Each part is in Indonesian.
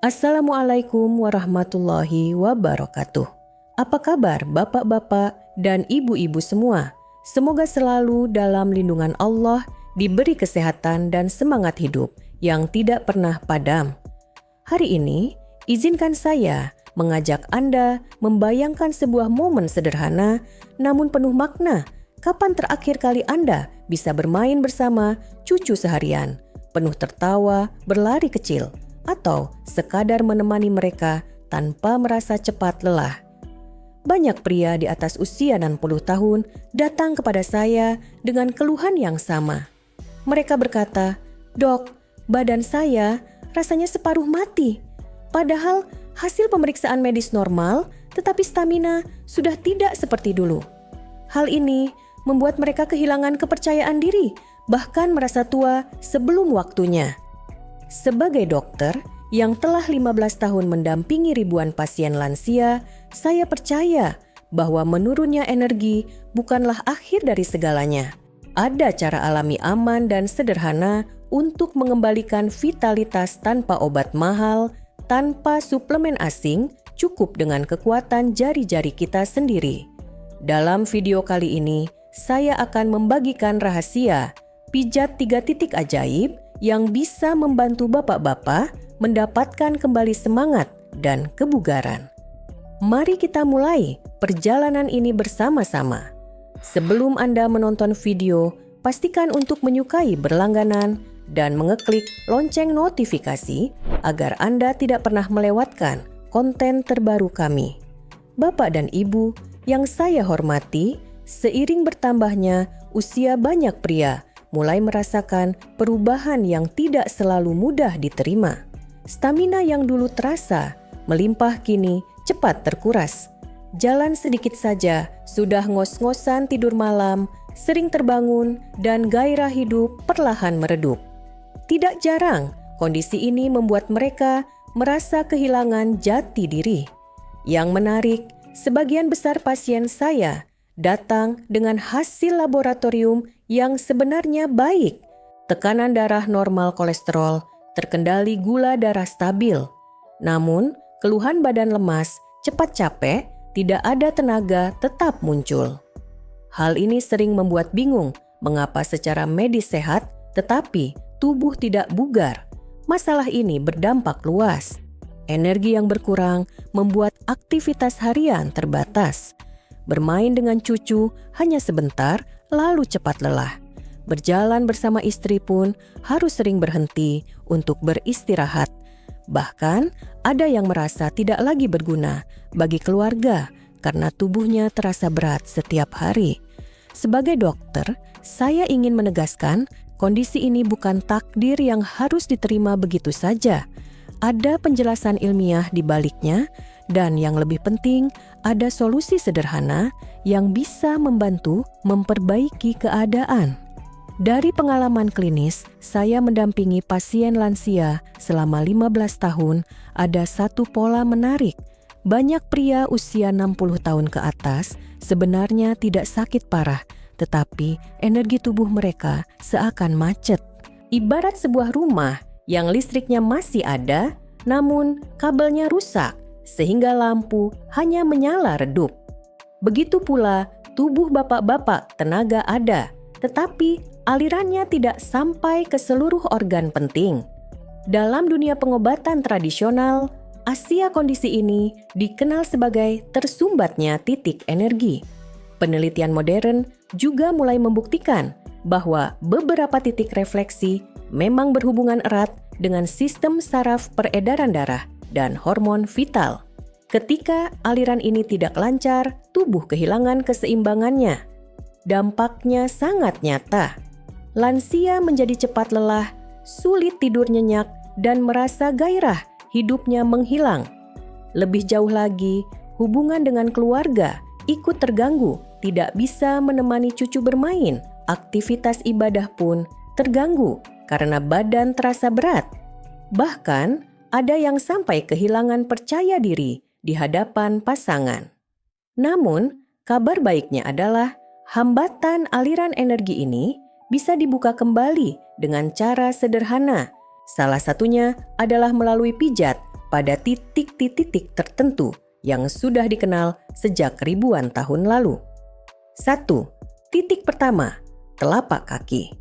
Assalamualaikum warahmatullahi wabarakatuh. Apa kabar bapak-bapak dan ibu-ibu semua? Semoga selalu dalam lindungan Allah, diberi kesehatan dan semangat hidup yang tidak pernah padam. Hari ini, izinkan saya mengajak Anda membayangkan sebuah momen sederhana namun penuh makna. Kapan terakhir kali Anda bisa bermain bersama cucu seharian, penuh tertawa, berlari kecil, atau sekadar menemani mereka tanpa merasa cepat lelah? Banyak pria di atas usia 60 tahun datang kepada saya dengan keluhan yang sama. Mereka berkata, "Dok, badan saya rasanya separuh mati. Padahal hasil pemeriksaan medis normal, tetapi stamina sudah tidak seperti dulu." Hal ini membuat mereka kehilangan kepercayaan diri, bahkan merasa tua sebelum waktunya. Sebagai dokter yang telah 15 tahun mendampingi ribuan pasien lansia, saya percaya bahwa menurunnya energi bukanlah akhir dari segalanya. Ada cara alami aman dan sederhana untuk mengembalikan vitalitas tanpa obat mahal, tanpa suplemen asing, cukup dengan kekuatan jari-jari kita sendiri. Dalam video kali ini, saya akan membagikan rahasia pijat 3 titik ajaib yang bisa membantu bapak-bapak mendapatkan kembali semangat dan kebugaran. Mari kita mulai perjalanan ini bersama-sama. Sebelum Anda menonton video, pastikan untuk menyukai berlangganan dan mengeklik lonceng notifikasi agar Anda tidak pernah melewatkan konten terbaru kami. Bapak dan Ibu yang saya hormati, seiring bertambahnya usia banyak pria mulai merasakan perubahan yang tidak selalu mudah diterima. Stamina yang dulu terasa melimpah kini cepat terkuras. Jalan sedikit saja sudah ngos-ngosan tidur malam, sering terbangun, dan gairah hidup perlahan meredup. Tidak jarang, kondisi ini membuat mereka merasa kehilangan jati diri. Yang menarik, sebagian besar pasien saya datang dengan hasil laboratorium yang sebenarnya baik. Tekanan darah normal, kolesterol, terkendali, gula darah stabil. Namun, keluhan badan lemas, cepat capek, tidak ada tenaga tetap muncul. Hal ini sering membuat bingung mengapa secara medis sehat tetapi tubuh tidak bugar. Masalah ini berdampak luas. Energi yang berkurang membuat aktivitas harian terbatas. Bermain dengan cucu hanya sebentar, lalu cepat lelah. Berjalan bersama istri pun harus sering berhenti untuk beristirahat. Bahkan ada yang merasa tidak lagi berguna bagi keluarga karena tubuhnya terasa berat setiap hari. Sebagai dokter, saya ingin menegaskan kondisi ini bukan takdir yang harus diterima begitu saja. Ada penjelasan ilmiah di baliknya, dan yang lebih penting, ada solusi sederhana yang bisa membantu memperbaiki keadaan. Dari pengalaman klinis, saya mendampingi pasien lansia selama 15 tahun, ada satu pola menarik. Banyak pria usia 60 tahun ke atas sebenarnya tidak sakit parah, tetapi energi tubuh mereka seakan macet. Ibarat sebuah rumah yang listriknya masih ada, namun kabelnya rusak, sehingga lampu hanya menyala redup. Begitu pula tubuh bapak-bapak, tenaga ada, tetapi alirannya tidak sampai ke seluruh organ penting. Dalam dunia pengobatan tradisional, Asia kondisi ini dikenal sebagai tersumbatnya titik energi. Penelitian modern juga mulai membuktikan bahwa beberapa titik refleksi memang berhubungan erat dengan sistem saraf peredaran darah dan hormon vital. Ketika aliran ini tidak lancar, tubuh kehilangan keseimbangannya. Dampaknya sangat nyata. Lansia menjadi cepat lelah, sulit tidur nyenyak, dan merasa gairah hidupnya menghilang. Lebih jauh lagi, hubungan dengan keluarga ikut terganggu, tidak bisa menemani cucu bermain, aktivitas ibadah pun terganggu karena badan terasa berat. Bahkan, ada yang sampai kehilangan percaya diri di hadapan pasangan. Namun, kabar baiknya adalah hambatan aliran energi ini bisa dibuka kembali dengan cara sederhana. Salah satunya adalah melalui pijat pada titik-titik tertentu yang sudah dikenal sejak ribuan tahun lalu. 1. Titik pertama, telapak kaki.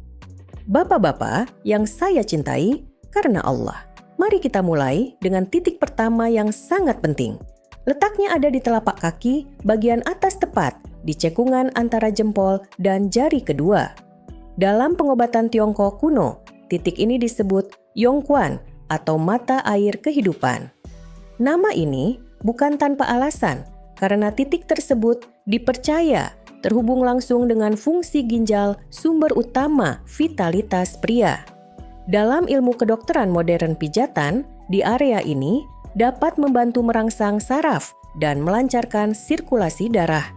Bapak-bapak yang saya cintai karena Allah, mari kita mulai dengan titik pertama yang sangat penting. Letaknya ada di telapak kaki bagian atas tepat di cekungan antara jempol dan jari kedua. Dalam pengobatan Tiongkok kuno, titik ini disebut Yongquan atau mata air kehidupan. Nama ini bukan tanpa alasan karena titik tersebut dipercaya terhubung langsung dengan fungsi ginjal, sumber utama vitalitas pria. Dalam ilmu kedokteran modern pijatan, di area ini dapat membantu merangsang saraf dan melancarkan sirkulasi darah.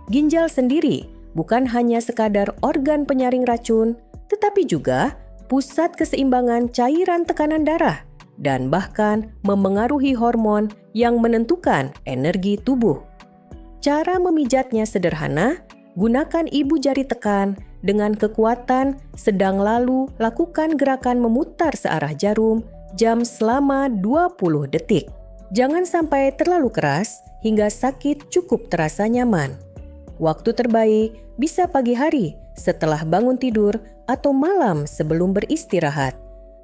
Ginjal sendiri bukan hanya sekadar organ penyaring racun, tetapi juga pusat keseimbangan cairan tekanan darah dan bahkan memengaruhi hormon yang menentukan energi tubuh. Cara memijatnya sederhana, gunakan ibu jari tekan dengan kekuatan sedang lalu lakukan gerakan memutar searah jarum jam selama 20 detik. Jangan sampai terlalu keras hingga sakit, cukup terasa nyaman. Waktu terbaik bisa pagi hari setelah bangun tidur atau malam sebelum beristirahat.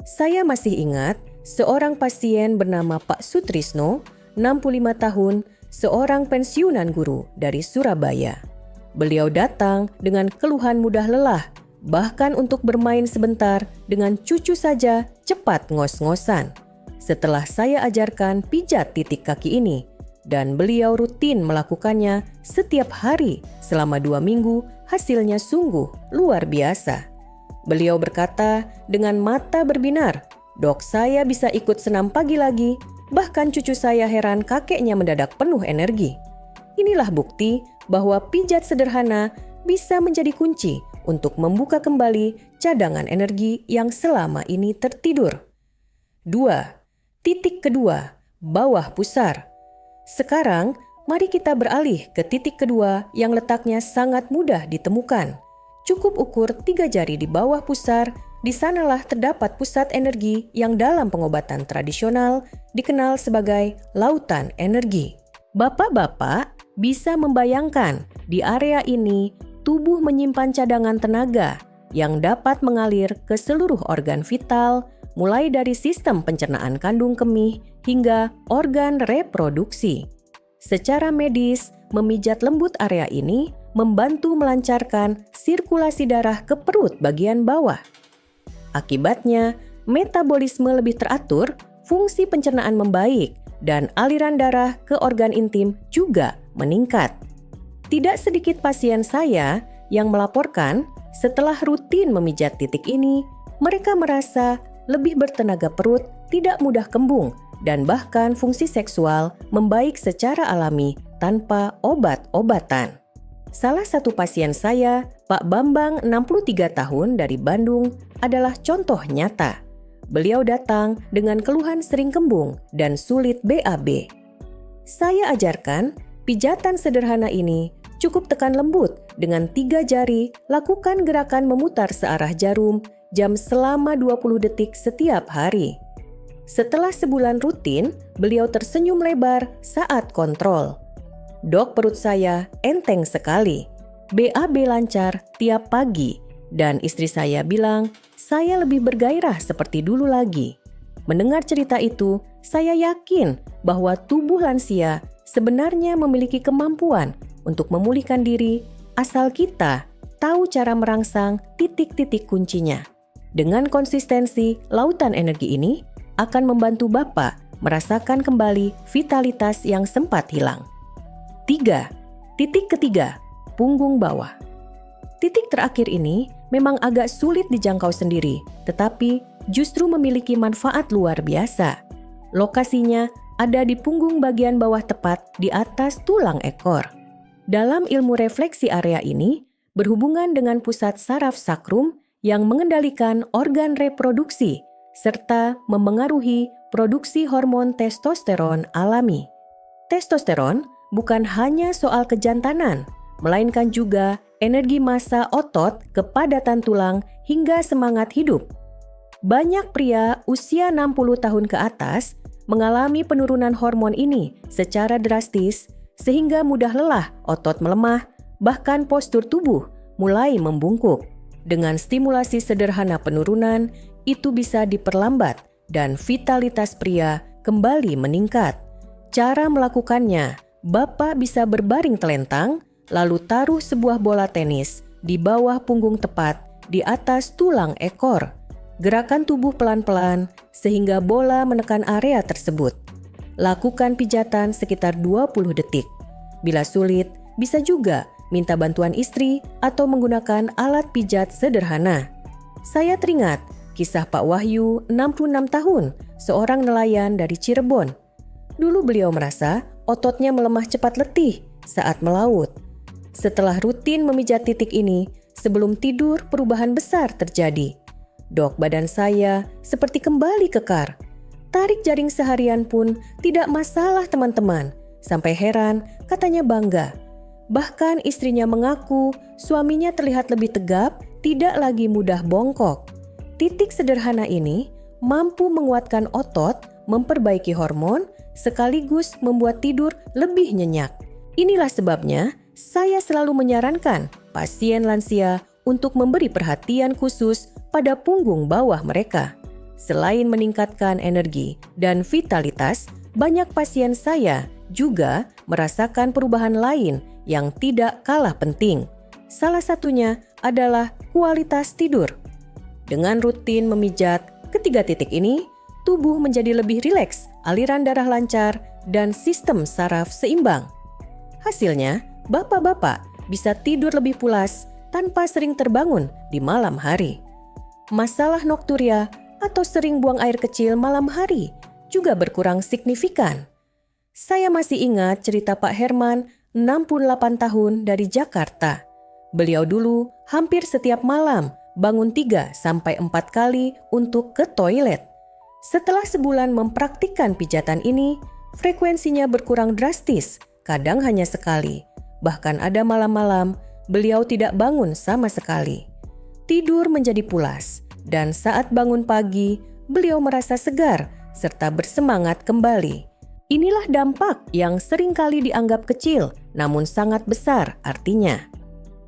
Saya masih ingat seorang pasien bernama Pak Sutrisno, 65 tahun, seorang pensiunan guru dari Surabaya. Beliau datang dengan keluhan mudah lelah, bahkan untuk bermain sebentar dengan cucu saja cepat ngos-ngosan. Setelah saya ajarkan pijat titik kaki ini, dan beliau rutin melakukannya setiap hari selama 2 minggu, hasilnya sungguh luar biasa. Beliau berkata dengan mata berbinar, "Dok, saya bisa ikut senam pagi lagi, bahkan cucu saya heran kakeknya mendadak penuh energi." Inilah bukti bahwa pijat sederhana bisa menjadi kunci untuk membuka kembali cadangan energi yang selama ini tertidur. 2. Titik kedua, bawah pusar. Sekarang, mari kita beralih ke titik kedua yang letaknya sangat mudah ditemukan. Cukup ukur 3 jari di bawah pusar, di sanalah terdapat pusat energi yang dalam pengobatan tradisional dikenal sebagai lautan energi. Bapak-bapak bisa membayangkan di area ini tubuh menyimpan cadangan tenaga yang dapat mengalir ke seluruh organ vital, mulai dari sistem pencernaan kandung kemih hingga organ reproduksi. Secara medis, memijat lembut area ini membantu melancarkan sirkulasi darah ke perut bagian bawah. Akibatnya, metabolisme lebih teratur, fungsi pencernaan membaik, dan aliran darah ke organ intim juga meningkat. Tidak sedikit pasien saya yang melaporkan setelah rutin memijat titik ini, mereka merasa lebih bertenaga perut, tidak mudah kembung, dan bahkan fungsi seksual membaik secara alami tanpa obat-obatan. Salah satu pasien saya, Pak Bambang, 63 tahun dari Bandung, adalah contoh nyata. Beliau datang dengan keluhan sering kembung dan sulit BAB. Saya ajarkan pijatan sederhana ini, cukup tekan lembut dengan 3 jari, lakukan gerakan memutar searah jarum jam selama 20 detik setiap hari. Setelah sebulan rutin, beliau tersenyum lebar saat kontrol. "Dok, perut saya enteng sekali. BAB lancar tiap pagi." Dan istri saya bilang, "Saya lebih bergairah seperti dulu lagi." Mendengar cerita itu, saya yakin bahwa tubuh lansia sebenarnya memiliki kemampuan untuk memulihkan diri asal kita tahu cara merangsang titik-titik kuncinya. Dengan konsistensi, lautan energi ini akan membantu Bapak merasakan kembali vitalitas yang sempat hilang. 3. Titik ketiga, punggung bawah. Titik terakhir ini memang agak sulit dijangkau sendiri, tetapi justru memiliki manfaat luar biasa. Lokasinya ada di punggung bagian bawah tepat di atas tulang ekor. Dalam ilmu refleksi area ini berhubungan dengan pusat saraf sakrum yang mengendalikan organ reproduksi serta memengaruhi produksi hormon testosteron alami. Testosteron bukan hanya soal kejantanan, melainkan juga energi massa otot, kepadatan tulang, hingga semangat hidup. Banyak pria usia 60 tahun ke atas mengalami penurunan hormon ini secara drastis sehingga mudah lelah, otot melemah, bahkan postur tubuh mulai membungkuk. Dengan stimulasi sederhana penurunan, itu bisa diperlambat dan vitalitas pria kembali meningkat. Cara melakukannya, Bapak bisa berbaring telentang, lalu taruh sebuah bola tenis di bawah punggung tepat di atas tulang ekor. Gerakan tubuh pelan-pelan sehingga bola menekan area tersebut. Lakukan pijatan sekitar 20 detik. Bila sulit, bisa juga minta bantuan istri atau menggunakan alat pijat sederhana. Saya teringat kisah Pak Wahyu, 66 tahun, seorang nelayan dari Cirebon. Dulu beliau merasa ototnya melemah cepat letih saat melaut. Setelah rutin memijat titik ini, sebelum tidur perubahan besar terjadi. Dok, badan saya seperti kembali kekar. Tarik jaring seharian pun tidak masalah teman-teman. Sampai heran, katanya bangga. Bahkan istrinya mengaku suaminya terlihat lebih tegap, tidak lagi mudah bongkok. Titik sederhana ini mampu menguatkan otot, memperbaiki hormon, sekaligus membuat tidur lebih nyenyak. Inilah sebabnya saya selalu menyarankan pasien lansia untuk memberi perhatian khusus pada punggung bawah mereka. Selain meningkatkan energi dan vitalitas, banyak pasien saya juga merasakan perubahan lain yang tidak kalah penting. Salah satunya adalah kualitas tidur. Dengan rutin memijat ketiga titik ini, tubuh menjadi lebih rileks, aliran darah lancar, dan sistem saraf seimbang. Hasilnya, bapak-bapak bisa tidur lebih pulas tanpa sering terbangun di malam hari. Masalah nokturia atau sering buang air kecil malam hari juga berkurang signifikan. Saya masih ingat cerita Pak Herman, 68 tahun dari Jakarta. Beliau dulu hampir setiap malam bangun 3-4 kali untuk ke toilet. Setelah sebulan mempraktikkan pijatan ini, frekuensinya berkurang drastis, kadang hanya sekali. Bahkan ada malam-malam beliau tidak bangun sama sekali. Tidur menjadi pulas, dan saat bangun pagi, beliau merasa segar serta bersemangat kembali. Inilah dampak yang seringkali dianggap kecil, namun sangat besar artinya.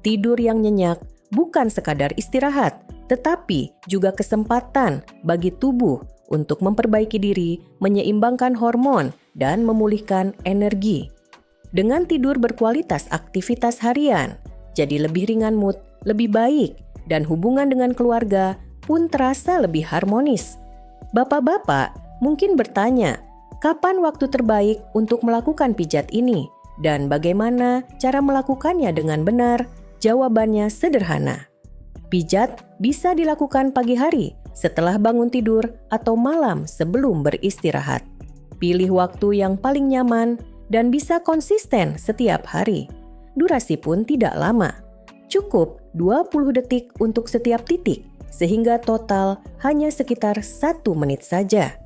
Tidur yang nyenyak bukan sekadar istirahat, tetapi juga kesempatan bagi tubuh untuk memperbaiki diri, menyeimbangkan hormon, dan memulihkan energi. Dengan tidur berkualitas aktivitas harian, jadi lebih ringan mood, lebih baik, dan hubungan dengan keluarga pun terasa lebih harmonis. Bapak-bapak mungkin bertanya, kapan waktu terbaik untuk melakukan pijat ini? Dan bagaimana cara melakukannya dengan benar? Jawabannya sederhana. Pijat bisa dilakukan pagi hari setelah bangun tidur atau malam sebelum beristirahat. Pilih waktu yang paling nyaman dan bisa konsisten setiap hari. Durasi pun tidak lama. Cukup 20 detik untuk setiap titik, sehingga total hanya sekitar 1 menit saja.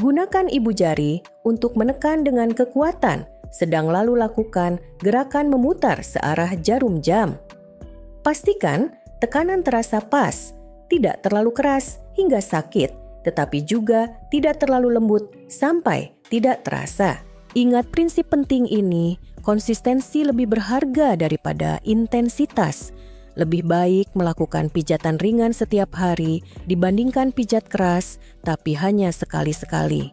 Gunakan ibu jari untuk menekan dengan kekuatan, sedang lalu lakukan gerakan memutar searah jarum jam. Pastikan tekanan terasa pas, tidak terlalu keras hingga sakit, tetapi juga tidak terlalu lembut sampai tidak terasa. Ingat prinsip penting ini, konsistensi lebih berharga daripada intensitas. Lebih baik melakukan pijatan ringan setiap hari dibandingkan pijat keras tapi hanya sekali-sekali.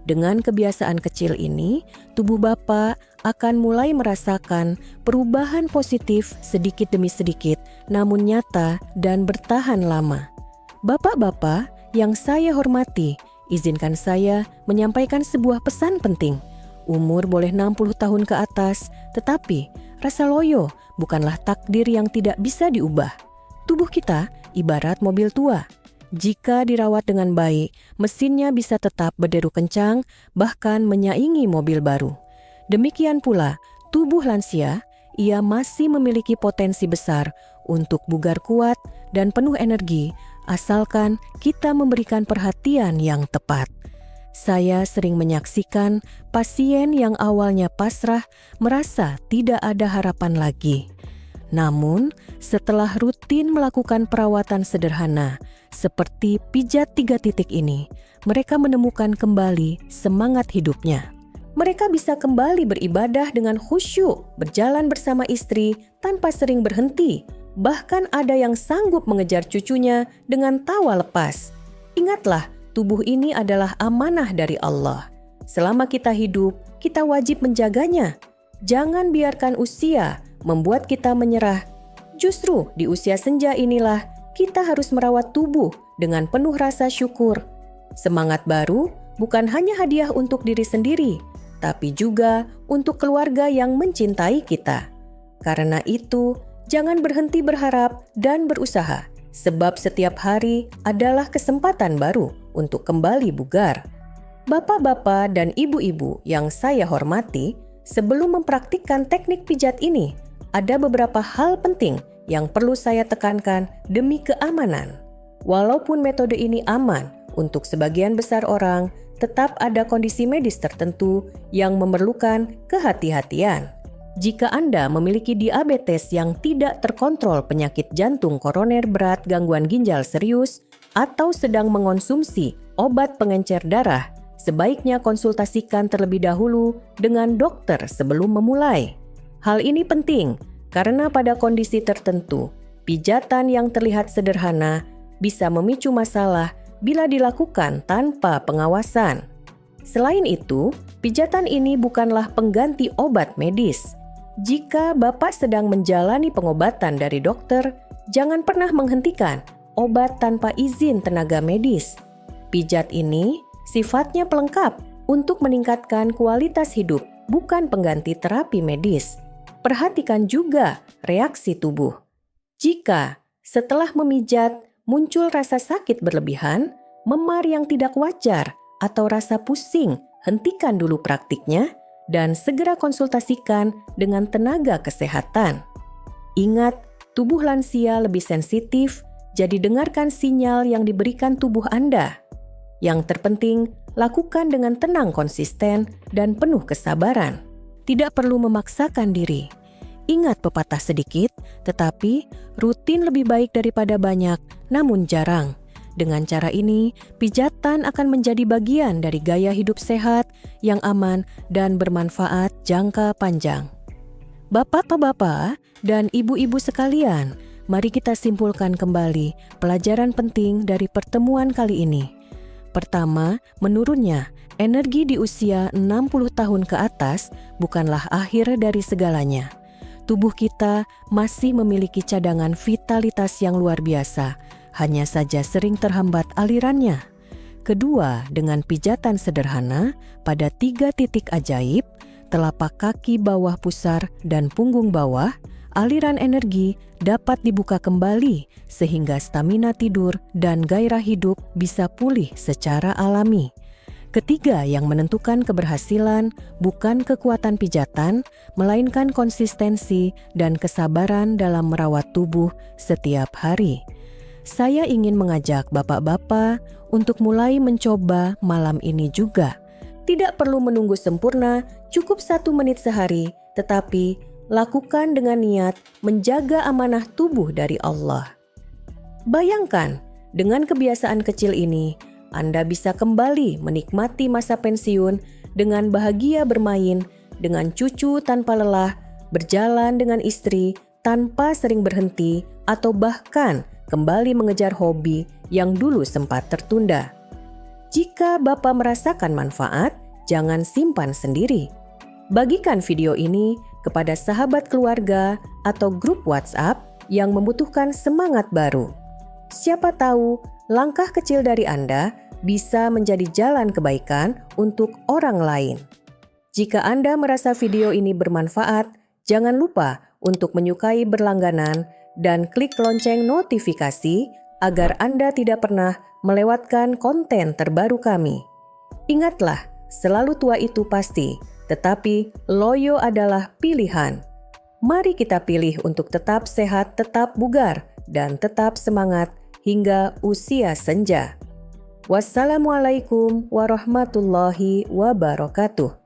Dengan kebiasaan kecil ini, tubuh Bapak akan mulai merasakan perubahan positif sedikit demi sedikit, namun nyata dan bertahan lama. Bapak-bapak yang saya hormati, izinkan saya menyampaikan sebuah pesan penting. Umur boleh 60 tahun ke atas, tetapi rasa loyo bukanlah takdir yang tidak bisa diubah. Tubuh kita ibarat mobil tua. Jika dirawat dengan baik, mesinnya bisa tetap berderu kencang, bahkan menyaingi mobil baru. Demikian pula, tubuh lansia, ia masih memiliki potensi besar untuk bugar kuat dan penuh energi, asalkan kita memberikan perhatian yang tepat. Saya sering menyaksikan pasien yang awalnya pasrah merasa tidak ada harapan lagi. Namun, setelah rutin melakukan perawatan sederhana, Seperti pijat 3 titik ini, mereka menemukan kembali semangat hidupnya. Mereka bisa kembali beribadah dengan khusyuk, berjalan bersama istri tanpa sering berhenti. Bahkan ada yang sanggup mengejar cucunya dengan tawa lepas. Ingatlah, tubuh ini adalah amanah dari Allah. Selama kita hidup, kita wajib menjaganya. Jangan biarkan usia membuat kita menyerah. Justru di usia senja inilah kita harus merawat tubuh dengan penuh rasa syukur. Semangat baru bukan hanya hadiah untuk diri sendiri, tapi juga untuk keluarga yang mencintai kita. Karena itu, jangan berhenti berharap dan berusaha, sebab setiap hari adalah kesempatan baru untuk kembali bugar. Bapak-bapak dan ibu-ibu yang saya hormati, sebelum mempraktikkan teknik pijat ini, ada beberapa hal penting yang perlu saya tekankan demi keamanan. Walaupun metode ini aman untuk sebagian besar orang, tetap ada kondisi medis tertentu yang memerlukan kehati-hatian. Jika Anda memiliki diabetes yang tidak terkontrol, penyakit jantung koroner berat, gangguan ginjal serius, atau sedang mengonsumsi obat pengencer darah, sebaiknya konsultasikan terlebih dahulu dengan dokter sebelum memulai. Hal ini penting karena pada kondisi tertentu, pijatan yang terlihat sederhana bisa memicu masalah bila dilakukan tanpa pengawasan. Selain itu, pijatan ini bukanlah pengganti obat medis. Jika Bapak sedang menjalani pengobatan dari dokter, jangan pernah menghentikan obat tanpa izin tenaga medis. Pijat ini sifatnya pelengkap untuk meningkatkan kualitas hidup, bukan pengganti terapi medis. Perhatikan juga reaksi tubuh. Jika setelah memijat muncul rasa sakit berlebihan, memar yang tidak wajar, atau rasa pusing, hentikan dulu praktiknya dan segera konsultasikan dengan tenaga kesehatan. Ingat, tubuh lansia lebih sensitif, jadi dengarkan sinyal yang diberikan tubuh Anda. Yang terpenting, lakukan dengan tenang, konsisten, dan penuh kesabaran. Tidak perlu memaksakan diri. Ingat pepatah sedikit, tetapi rutin lebih baik daripada banyak, namun jarang. Dengan cara ini, pijatan akan menjadi bagian dari gaya hidup sehat yang aman dan bermanfaat jangka panjang. Bapak-bapak dan ibu-ibu sekalian, mari kita simpulkan kembali pelajaran penting dari pertemuan kali ini. Pertama, menurunnya energi di usia 60 tahun ke atas bukanlah akhir dari segalanya. Tubuh kita masih memiliki cadangan vitalitas yang luar biasa, hanya saja sering terhambat alirannya. Kedua, dengan pijatan sederhana pada 3 titik ajaib, telapak kaki bawah pusar dan punggung bawah, aliran energi dapat dibuka kembali sehingga stamina tidur dan gairah hidup bisa pulih secara alami. Ketiga, yang menentukan keberhasilan bukan kekuatan pijatan, melainkan konsistensi dan kesabaran dalam merawat tubuh setiap hari. Saya ingin mengajak bapak-bapak untuk mulai mencoba malam ini juga. Tidak perlu menunggu sempurna, cukup 1 menit sehari, tetapi lakukan dengan niat menjaga amanah tubuh dari Allah. Bayangkan, dengan kebiasaan kecil ini, Anda bisa kembali menikmati masa pensiun dengan bahagia bermain dengan cucu tanpa lelah, berjalan dengan istri tanpa sering berhenti, atau bahkan kembali mengejar hobi yang dulu sempat tertunda. Jika Bapak merasakan manfaat, jangan simpan sendiri. Bagikan video ini kepada sahabat keluarga atau grup WhatsApp yang membutuhkan semangat baru. Siapa tahu langkah kecil dari Anda bisa menjadi jalan kebaikan untuk orang lain. Jika Anda merasa video ini bermanfaat, jangan lupa untuk menyukai berlangganan dan klik lonceng notifikasi agar Anda tidak pernah melewatkan konten terbaru kami. Ingatlah, selalu tua itu pasti, tetapi loyo adalah pilihan. Mari kita pilih untuk tetap sehat, tetap bugar, dan tetap semangat hingga usia senja. Wassalamualaikum warahmatullahi wabarakatuh.